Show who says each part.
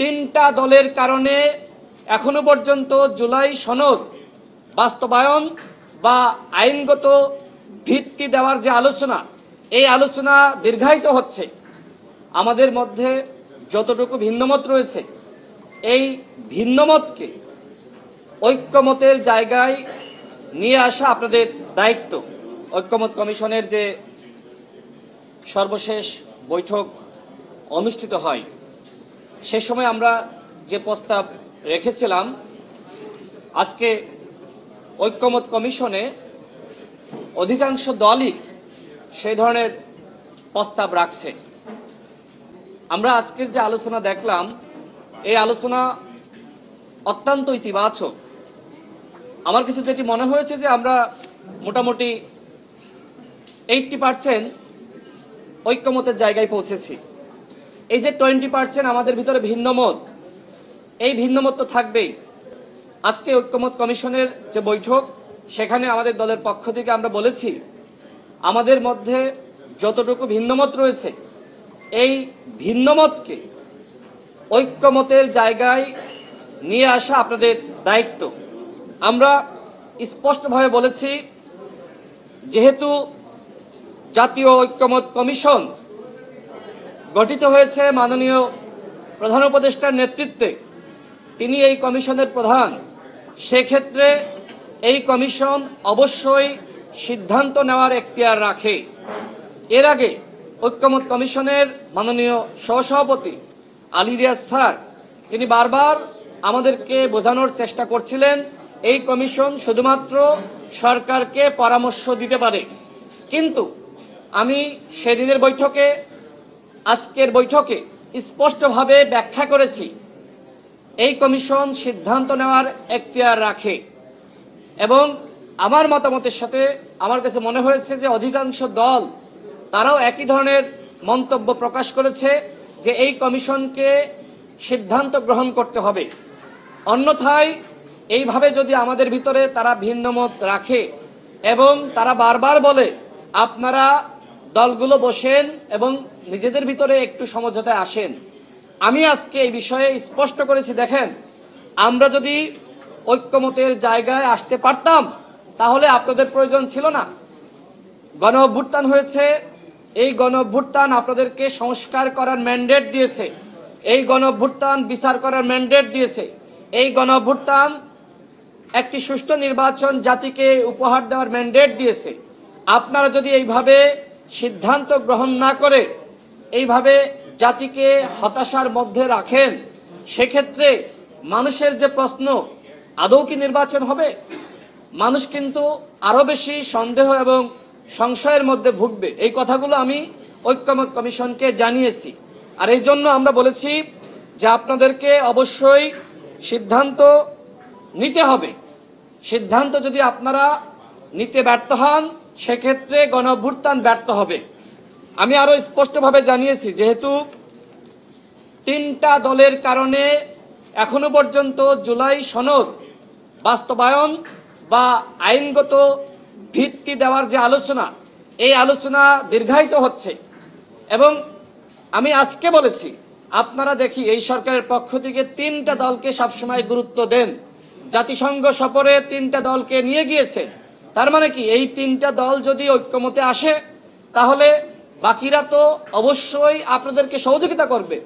Speaker 1: তিনটা দলের কারণে এখনো পর্যন্ত জুলাই সনদ বাস্তবায়ন বা আইনগত ভিত্তি দেওয়ার যে আলোচনা, এই আলোচনা দীর্ঘায়িত হচ্ছে। আমাদের মধ্যে যতটুকু ভিন্নমত রয়েছে, এই ভিন্নমতকে ঐক্যমতের জায়গায় নিয়ে আসা আপনাদের দায়িত্ব। ঐক্যমত কমিশনের যে সর্বশেষ বৈঠক অনুষ্ঠিত হয়, সে সময় আমরা যে প্রস্তাব রেখেছিলাম, আজকে ঐক্যমত কমিশনে অধিকাংশ দলই সেই ধরনের প্রস্তাব রাখছে। আমরা আজকের যে আলোচনা দেখলাম, এই আলোচনা অত্যন্ত ইতিবাচক। আমার কাছে যেটি মনে হয়েছে যে আমরা মোটামুটি 80% ঐক্যমতের জায়গায় পৌঁছেছি। এই যে 20% আমাদের ভিতরে ভিন্নমত, এই ভিন্নমত তো থাকবেই। আজকে ঐক্যমত কমিশনের যে বৈঠক, সেখানে আমাদের দলের পক্ষ থেকে আমরা বলেছি, আমাদের মধ্যে যতটুকু ভিন্নমত রয়েছে, এই ভিন্নমতকে ঐক্যমতের জায়গায় নিয়ে আসা আপনাদের দায়িত্ব। আমরা স্পষ্টভাবে বলেছি, যেহেতু জাতীয় ঐক্যমত কমিশন গঠিত হয়েছে মাননীয় প্রধান উপদেষ্টার নেতৃত্বে, তিনি এই কমিশনের প্রধান, সেক্ষেত্রে এই কমিশন অবশ্যই সিদ্ধান্ত নেওয়ার এখতিয়ার রাখে। এর আগে ঐক্যমত কমিশনের মাননীয় সহসভাপতি আলী রিয়াজ স্যার, তিনি বারবার আমাদেরকে বোঝানোর চেষ্টা করছিলেন এই কমিশন শুধুমাত্র সরকারকে পরামর্শ দিতে পারে। কিন্তু আমি সেদিনের বৈঠকে, আজকের বৈঠকে স্পষ্টভাবে ব্যাখ্যা করেছি, এই কমিশন সিদ্ধান্ত নেওয়ার এখতিয়ার রাখে। এবং আমার মতামতের সাথে আমার কাছে মনে হয়েছে যে অধিকাংশ দল তারাও একই ধরনের মন্তব্য প্রকাশ করেছে যে এই কমিশনকে সিদ্ধান্ত গ্রহণ করতে হবে। অন্যথায় এইভাবে যদি আমাদের ভিতরে তারা ভিন্নমত রাখে এবং তারা বারবার বলে আপনারা দলগুলো বসেন এবং নিজেদের ভিতরে একটু সমঝোতায় আসেন, আমি আজকে এই বিষয়ে স্পষ্ট করেছি, দেখেন, আমরা যদি ঐক্যমতের জায়গায় আসতে পারতাম তাহলে আপনাদের প্রয়োজন ছিল না। গণ অভ্যুত্থান হয়েছে, এই গণ অভ্যুত্থান আপনাদেরকে সংস্কার করার ম্যান্ডেট দিয়েছে, এই গণ অভ্যুত্থান বিচার করার ম্যান্ডেট দিয়েছে, এই গণ অভ্যুত্থান একটি সুষ্ঠু নির্বাচন জাতিকে উপহার দেওয়ার ম্যান্ডেট দিয়েছে। আপনারা যদি এইভাবে সিদ্ধান্ত গ্রহণ না করে এইভাবে জাতিকে হতাশার মধ্যে রাখেন, সেক্ষেত্রে মানুষের যে প্রশ্ন, আদৌ কি নির্বাচন হবে, মানুষ কিন্তু আরো বেশি সন্দেহ এবং সংশয়ের মধ্যে ভুগবে। এই কথাগুলো আমি ঐক্যমত কমিশনকে জানিয়েছি। আর এই জন্য আমরা বলেছি যে আপনাদেরকে অবশ্যই সিদ্ধান্ত নিতে হবে। সিদ্ধান্ত যদি আপনারা নিতে ব্যর্থ হন, সেক্ষেত্রে গণ অভ্যুত্থান ব্যর্থ হবে। আমি আরো স্পষ্টভাবে জানিয়েছি, যেহেতু তিনটা দলের কারণে এখনো পর্যন্ত জুলাই সনদ বাস্তবায়ন বা আইনগত ভিত্তি দেওয়ার যে আলোচনা, এই আলোচনা দীর্ঘায়িত হচ্ছে। এবং আমি আজকে বলেছি, আপনারা দেখি এই সরকারের পক্ষ থেকে তিনটা দলকে সবসময় গুরুত্ব দেন। জাতিসংঘ সফরে তিনটা দলকে নিয়ে গিয়েছে। তার মানে কি, এই তিনটা দল যদি ঐক্যমতে আসে তাহলে বাকিরা তো অবশ্যই আপনাদেরকে সহযোগিতা করবে।